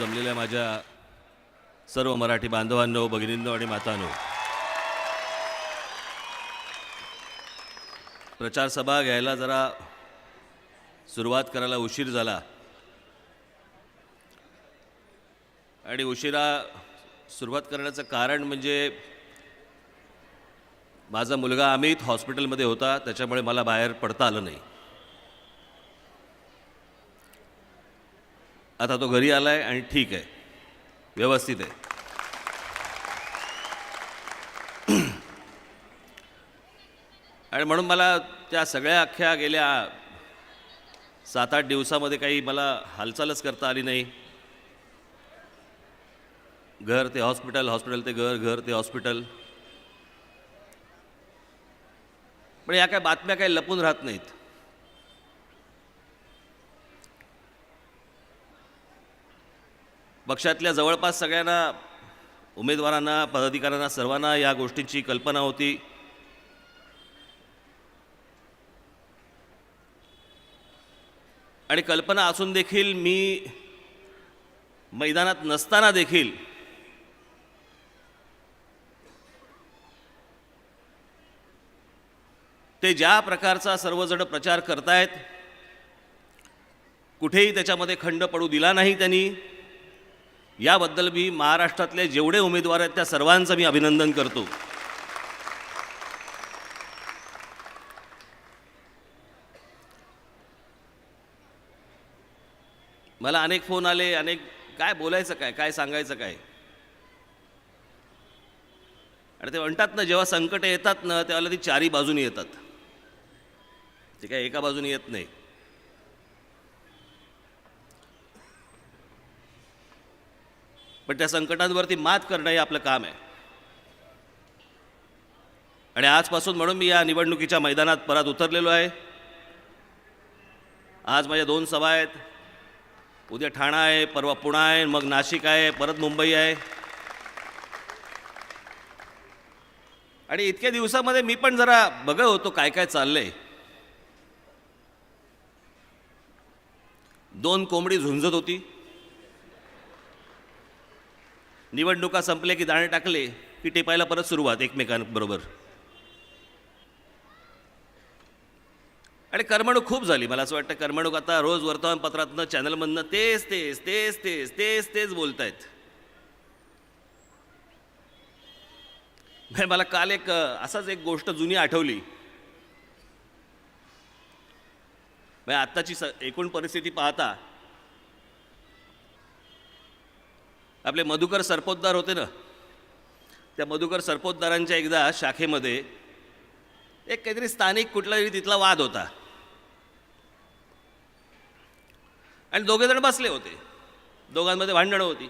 जमलेल्या माझ्या सर्व मराठी बांधवांनो, भगिनींनो आणि मातांनो, प्रचार सभा घ्यायला जरा सुरुवात करायला उशीर झाला आणि उशिरा सुरुवात करण्याचं कारण म्हणजे माझा मुलगा अमित हॉस्पिटलमध्ये होता, त्याच्यामुळे मला बाहेर पडता आलं नाही. आता तो घरी आलाय आणि ठीक आहे, व्यवस्थित आहे. आणि म्हणून मला त्या सगळ्या अख्ख्या गेल्या 7-8 दिवसामध्ये काही मला हालचालच करता आली नाही. घर ते हॉस्पिटल, हॉस्पिटल ते घर, घर ते हॉस्पिटल. पण या काय बातम्या काही लपून राहत नाहीत. पक्षातल्या जवळपास सगळ्यांना, उमेदवारांना, पदाधिकाऱ्यांना, सर्वांना या गोष्टीची कल्पना होती. आणि कल्पना असून देखील मी मैदानात नसताना देखील ते ज्या प्रकारचा सर्वजण प्रचार करतायत, कुठेही त्याच्यामध्ये खंड पडू दिला नाही त्यांनी. याबद्दल मी महाराष्ट्रातले जेवढे उमेदवार आहेत त्या सर्वांचं मी अभिनंदन करतो. मला अनेक फोन आले, अनेक काय बोलायचं काय, काय सांगायचं काय. आणि ते म्हणतात ना, जेव्हा संकट येतात ना तेव्हा ती चारी बाजूनी येतात, ते काय एका बाजूनी येत नाही. पण त्या संकटांवरती मात करणं हे आपलं काम आहे. आणि आजपासून म्हणून मी या निवडणुकीच्या मैदानात परत उतरलेलो आहे. आज माझ्या 2 सभा आहेत. उद्या ठाणा आहे, परवा पुणे आहे, मग नाशिक आहे, परत मुंबई आहे. आणि इतक्या दिवसामध्ये मी पण जरा बघत होतो काय काय चाललंय. 2 कोंबडी झुंजत होती. निवडणुका संपले की दाणे टाकले की टेपायला परत सुरुवात एकमेकांबरोबर. आणि करमणूक खूप झाली. मला असं वाटतं करमणूक आता रोज वर्तमानपत्रातनं, चॅनलमधनं तेच तेच तेच तेच तेच तेच बोलतायत. मला काल असाच एक गोष्ट जुनी आठवली. आत्ताची एकूण परिस्थिती पाहता, आपले मधुकर सरपोतदार होते ना, त्या मधुकर सरपोतदारांच्या एकदा शाखेमध्ये एक काहीतरी स्थानिक कुठला तरी तिथला वाद होता. आणि 2 जण बसले होते, दोघांमध्ये भांडणं होती.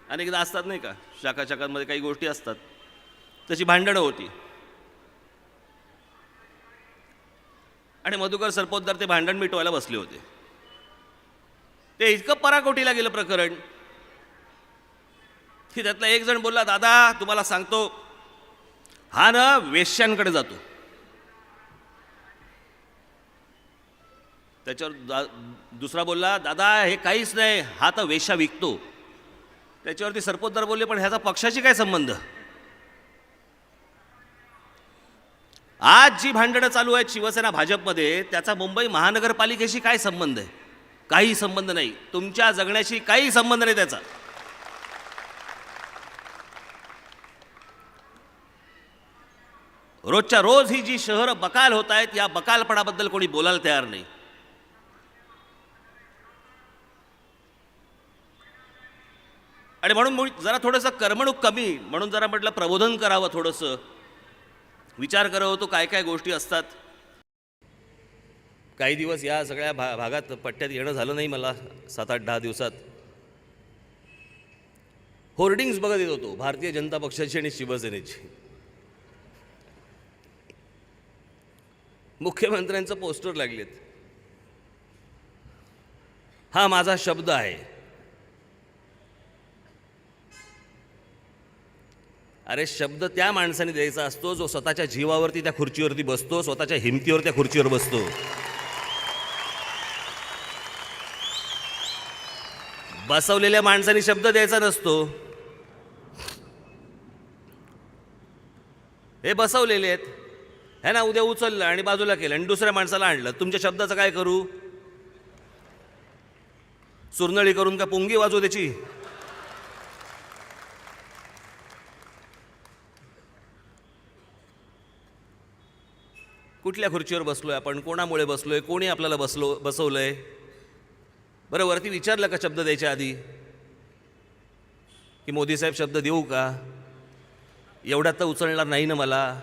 अनेकदा असतात नाही का, शाखांमध्ये काही गोष्टी असतात, तशी भांडणं होती. आणि मधुकर सरपोतदार ते भांडण मिटवायला बसले होते. ते इतकं पराकोटीला गेलं प्रकरण की त्यातला एक जण बोलला, दादा तुम्हाला सांगतो, हा ना वेश्यांकडे जातो. त्याच्यावर दुसरा बोलला, दादा हे काहीच नाही, हा तर वेश्या विकतो. त्याच्यावरती सरपोतदार बोलले, पण ह्याचा पक्षाशी काय संबंध. आज जी भांडणं चालू आहेत शिवसेना भाजपमध्ये, त्याचा मुंबई महानगरपालिकेशी काय संबंध आहे. काही संबंध नाही. तुमच्या जगण्याशी काही संबंध नाही त्याचा. रोजच्या रोज ही जी शहरं बकाल होत आहेत, या बकालपणाबद्दल कोणी बोलायला तयार नाही. आणि म्हणून जरा थोडंसं करमणूक कमी, म्हणून जरा म्हटलं प्रबोधन करावं, थोडंसं विचार करावं होतो काय काय गोष्टी असतात. काही दिवस या सगळ्या भागात पट्ट्यात येणं झालं नाही मला. 7-8-10 दिवसात होर्डिंग्स बघत येत होतो, भारतीय जनता पक्षाची आणि शिवसेनेची. मुख्यमंत्र्यांचं पोस्टर लागलेत. हा माझा शब्द आहे. अरे शब्द त्या माणसाने द्यायचा असतो जो स्वतःच्या जीवावरती त्या खुर्चीवरती बसतो, स्वतःच्या हिमतीवर त्या खुर्चीवर बसतो. बसवलेल्या माणसाने शब्द द्यायचा नसतो. हे बसवलेले आहेत, है ना. उद्या उचललं आणि बाजूला केलं आणि दुसऱ्या माणसाला आणलं, तुमच्या शब्दाचं काय करू? सुरनळी करून का पुंगी वाजवू त्याची? कुठल्या खुर्चीवर बसलोय आपण? कोणामुळे बसलोय? कोणी आपल्याला बसवलंय? बरं, वरती विचारलं का शब्द द्यायच्या आधी की मोदी साहेब शब्द देऊ का? एवढ्यात तर उचलणार नाही ना मला.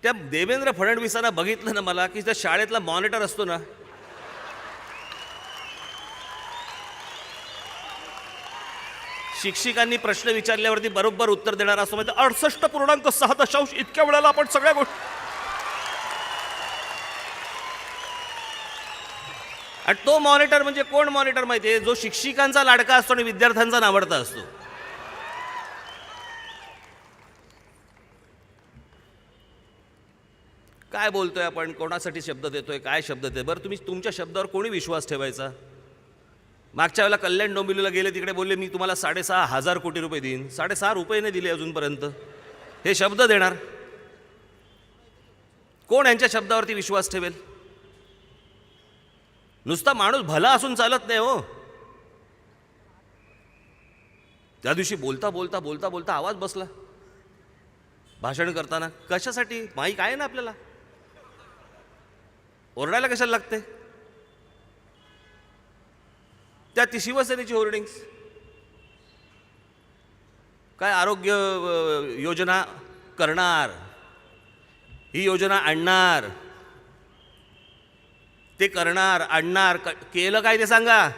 त्या देवेंद्र फडणवीसांना बघितलं ना मला, की त्या शाळेतला मॉनिटर असतो ना, शिक्षिकांनी प्रश्न विचारल्यावरती बरोबर उत्तर देणार असतो. म्हणजे 68.6 इतक्या वेळेला आपण सगळ्या गोष्टी. आणि तो मॉनिटर म्हणजे कोण मॉनिटर माहिती आहे? जो शिक्षिकांचा लाडका असतो आणि विद्यार्थ्यांचा नावडता असतो. काय बोलतोय आपण? कोणासाठी शब्द देतोय? काय शब्द देतोय? बरं, तुम्ही तुमच्या शब्दावर कोणी विश्वास ठेवायचा? मागच्या वेळेला कल्याण डोंबिवलीला गेले, तिकडे बोलले मी तुम्हाला 6,500 कोटी रुपये देईन. 6.5 रुपये नाही दिले अजूनपर्यंत. हे शब्द देणार कोण? यांच्या शब्दावरती विश्वास ठेवेल? नुसता माणूस भला असून चालत नाही हो. त्या दिवशी बोलता बोलता बोलता बोलता आवाज बसला भाषण करताना. कशासाठी? माईक आहे ना आपल्याला, ओरडायला कशाला लागते? त्या ती शिवसेनेची होर्डिंग्स, काय आरोग्य योजना करणार, ही योजना आणणार, ते करणार, आणणार. केलं काय ते सांगा.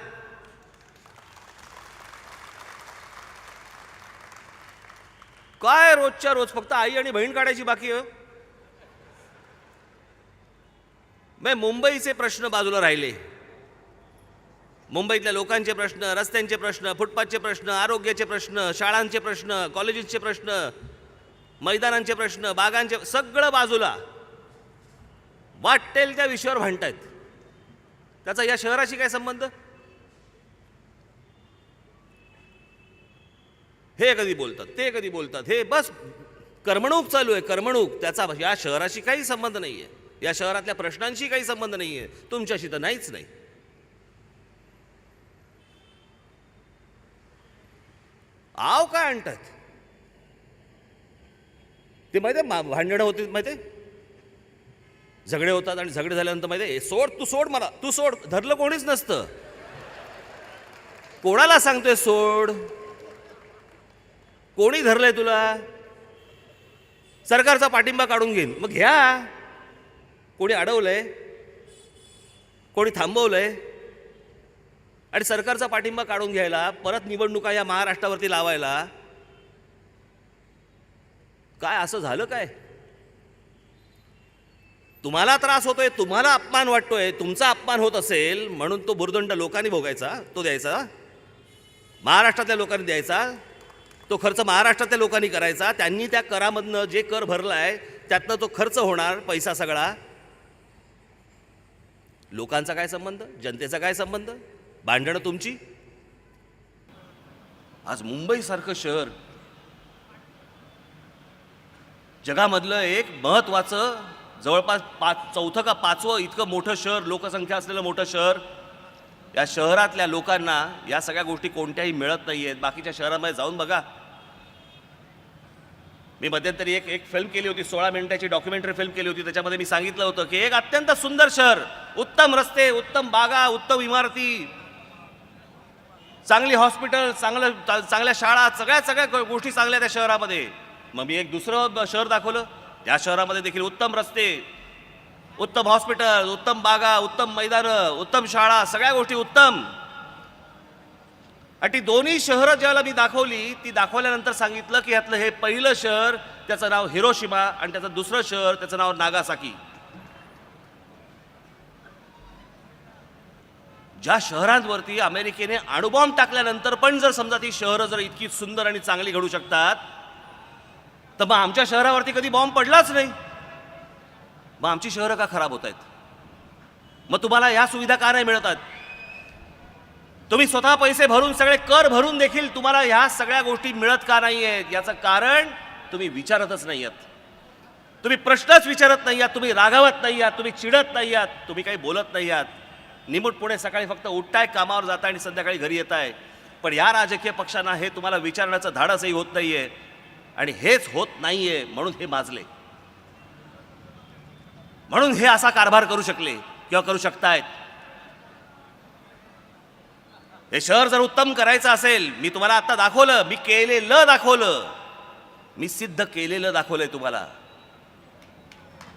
काय रोजच्या रोज फक्त आई आणि बहीण काढायची बाकी आहे. मुंबईचे प्रश्न बाजूला राहिले. मुंबईतल्या लोकांचे प्रश्न, रस्त्यांचे प्रश्न, फुटपाथचे प्रश्न, आरोग्याचे प्रश्न, शाळांचे प्रश्न, कॉलेजेसचे प्रश्न, मैदानांचे प्रश्न, बागांचे, सगळं बाजूला. वाटेल त्या विषयावर भांडतायत. त्याचा या शहराशी काय संबंध? हे कधी बोलतात, ते कधी बोलतात. हे बस करमणूक चालू आहे, करमणूक. त्याचा या शहराशी काही संबंध नाही आहे. या शहरातल्या प्रश्नांशी काही संबंध नाही आहे. तुमच्याशी तर नाहीच नाही. आव काय आणतात ते माहिती आहे? भांडणं होती माहिती आहे, झगडे होतात आणि झगडे झाल्यानंतर माहिती आहे, सोड, तू सोड, मला तू सोड. धरलं कोणीच नसतं. कोणाला सांगतोय सोड? कोणी धरलंय तुला? सरकारचा पाठिंबा काढून घेईन. मग घ्या. कोणी अडवलंय? कोणी थांबवलंय? आणि सरकारचा पाठिंबा काढून घ्यायला परत निवडणुका या महाराष्ट्रावरती लावायला काय असं झालं काय? तुम्हाला त्रास होतोय, तुम्हाला अपमान वाटतोय, तुमचा अपमान होत असेल म्हणून तो भुर्दंड लोकांनी भोगायचा, तो द्यायचा, महाराष्ट्रातल्या लोकांनी द्यायचा. तो खर्च महाराष्ट्रातल्या लोकांनी करायचा. त्यांनी त्या करामधनं जे कर भरलाय त्यातनं तो खर्च होणार, पैसा सगळा. लोकांचा काय संबंध? जनतेचा काय संबंध? भांडणं तुमची. आज मुंबईसारखं शहर, जगामधलं एक महत्त्वाचं, जवळपास 4थं का 5वं इतकं मोठं शहर, लोकसंख्या असलेलं मोठं शहर, या शहरातल्या लोकांना या सगळ्या गोष्टी कोणत्याही मिळत नाही आहेत. बाकीच्या शहरांमध्ये जाऊन बघा. मी मध्यंतरी एक फिल्म केली होती, 16 मिनिटाची डॉक्युमेंटरी फिल्म केली होती. त्याच्यामध्ये मी सांगितलं होतं की एक अत्यंत सुंदर शहर, उत्तम रस्ते, उत्तम बागा, उत्तम इमारती, चांगली हॉस्पिटल, चांगल्या शाळा, सगळ्या गोष्टी चांगल्या त्या शहरामध्ये. मग मी एक दुसरं शहर दाखवलं, त्या शहरामध्ये देखील उत्तम रस्ते, उत्तम हॉस्पिटल, उत्तम बागा, उत्तम मैदानं, उत्तम शाळा, सगळ्या गोष्टी उत्तम. आणि ती दोन्ही शहरं ज्यावेळेला मी दाखवली, ती दाखवल्यानंतर सांगितलं की यातलं हे पहिलं शहर, त्याचं नाव हिरोशिमा, आणि त्याचं दुसरं शहर, त्याचं नाव नागासाकी. ज्या शहरांवरती अमेरिकेने अणुबॉम्ब टाकल्यानंतर पण जर समजा ती शहरं जर इतकी सुंदर आणि चांगली घडू शकतात, तर मग आमच्या शहरावरती कधी बॉम्ब पडलाच नाही. मग आमची शहरं का खराब होत आहेत? मग तुम्हाला या सुविधा का नाही मिळतात? तुम्ही स्वतः पैसे भरून सगळे कर भरून देखील तुम्हाला ह्या सगळ्या गोष्टी मिळत का नाही आहेत याचं कारण तुम्ही विचारतच नाही आहात. तुम्ही प्रश्नच विचारत नाही आहात, तुम्ही रागावत नाही आहात, तुम्ही चिडत नाही आहात, तुम्ही काही बोलत नाही आहात. निमूटपणे सकाळी फक्त उठताय, कामावर जाताय आणि संध्याकाळी घरी येताय. पण या राजकीय पक्षांना हे तुम्हाला विचारण्याचं धाडसही होत नाहीये आणि हेच होत नाहीये म्हणून हे माजले, म्हणून हे असा कारभार करू शकले किंवा करू शकतायत. हे शहर जर उत्तम करायचं असेल, मी तुम्हाला आता दाखवलं, मी केलेलं दाखवलं, मी सिद्ध केलेलं दाखवलंय तुम्हाला.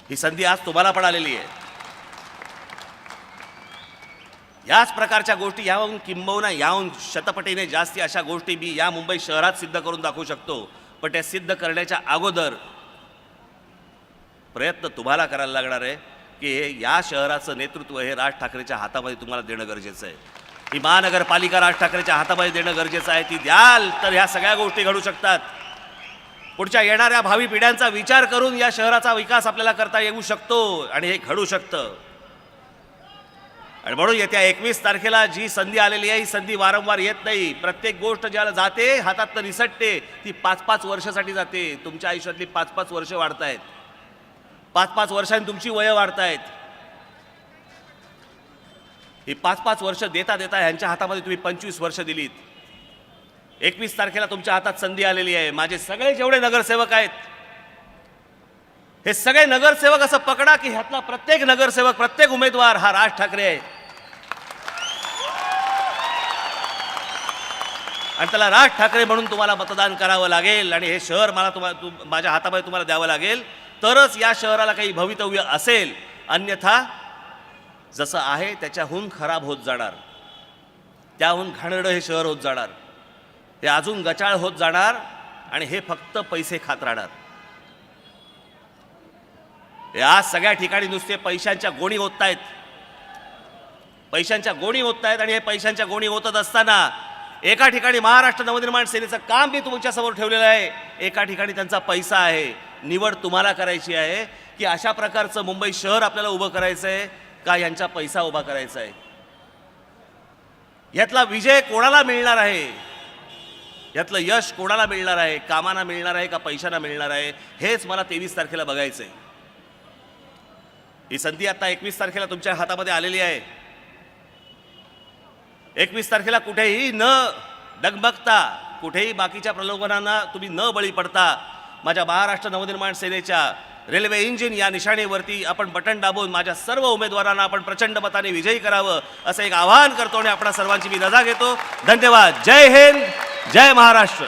ही संधी आज तुम्हाला पण आलेली आहे. याच प्रकारच्या गोष्टी याहून किंबहुना याहून शतपटीने जास्ती अशा गोष्टी मी या मुंबई शहरात सिद्ध करून दाखवू शकतो. पण त्या सिद्ध करण्याच्या अगोदर प्रयत्न तुम्हाला करायला लागणार आहे की हे या शहराचं नेतृत्व हे राज ठाकरेच्या हातामध्ये तुम्हाला देणं गरजेचं आहे. ही महानगरपालिका राज ठाकरेच्या हातामध्ये देणं गरजेचं आहे. ती द्याल तर ह्या सगळ्या गोष्टी घडू शकतात. पुढच्या येणाऱ्या भावी पिढ्यांचा विचार करून या शहराचा विकास आपल्याला करता येऊ शकतो आणि हे घडू शकतं. आणि म्हणून येत्या 21 तारखेला जी संधी आलेली आहे ही संधी वारंवार येत नाही. प्रत्येक गोष्ट ज्याला जाते हातातनं निसटते ती 5-5 वर्षासाठी जाते. तुमच्या आयुष्यातली 5-5 वर्ष वाढतायत, 5-5 वर्षांनी तुमची वय वाढतायत. ही 5-5 वर्ष देता देता ह्यांच्या हातामध्ये तुम्ही 25 वर्ष दिलीत. 21 तारखेला तुमच्या हातात संधी आलेली आहे. माझे सगळे जेवढे नगरसेवक आहेत हे सगळे नगरसेवक असं पकडा की ह्यातला प्रत्येक नगरसेवक, प्रत्येक उमेदवार हा राज ठाकरे आहे आणि त्याला राज ठाकरे म्हणून तुम्हाला मतदान करावं लागेल आणि हे शहर मला माझ्या हातामध्ये तुम्हाला द्यावं लागेल, तरच या शहराला काही भवितव्य असेल. अन्यथा जसं आहे त्याच्याहून खराब होत जाणार, त्याहून घाणेरडं हे शहर होत जाणार, हे अजून गचाळ होत जाणार आणि हे फक्त पैसे खात राहणार. या सगळ्या ठिकाणी नुसते पैशांच्या गोणी ओततायत, पैशांच्या गोणी ओततायत आणि हे पैशांच्या गोणी ओतत असताना एका ठिकाणी महाराष्ट्र नवनिर्माण सेनेचं काम मी तुमच्या समोर ठेवलेलं आहे, एका ठिकाणी त्यांचा पैसा आहे. निवड तुम्हाला करायची आहे की अशा प्रकारचं मुंबई शहर आपल्याला उभं करायचं आहे का यांचा पैसा उभा करायचा आहे. यातला विजय कोणाला मिळणार आहे, यातलं यश कोणाला मिळणार आहे, कामाना मिळणार आहे का पैशांना मिळणार आहे, हेच मला 23 तारखेला बघायचं आहे. ही संधी आता 21 तारखेला तुमच्या हातामध्ये आलेली आहे. 21 तारखेला कुठेही न डगमगता, कुठेही बाकीच्या प्रलोभनांना तुम्ही न बळी पडता माझ्या महाराष्ट्र नवनिर्माण सेनेच्या रेल्वे इंजिन या निशाणीवरती आपण बटन दाबून माझ्या सर्व उमेदवारांना आपण प्रचंड मताने विजयी करावं असं एक आवाहन करतो आणि आपणा सर्वांची मी रजा घेतो. धन्यवाद. जय हिंद, जय महाराष्ट्र.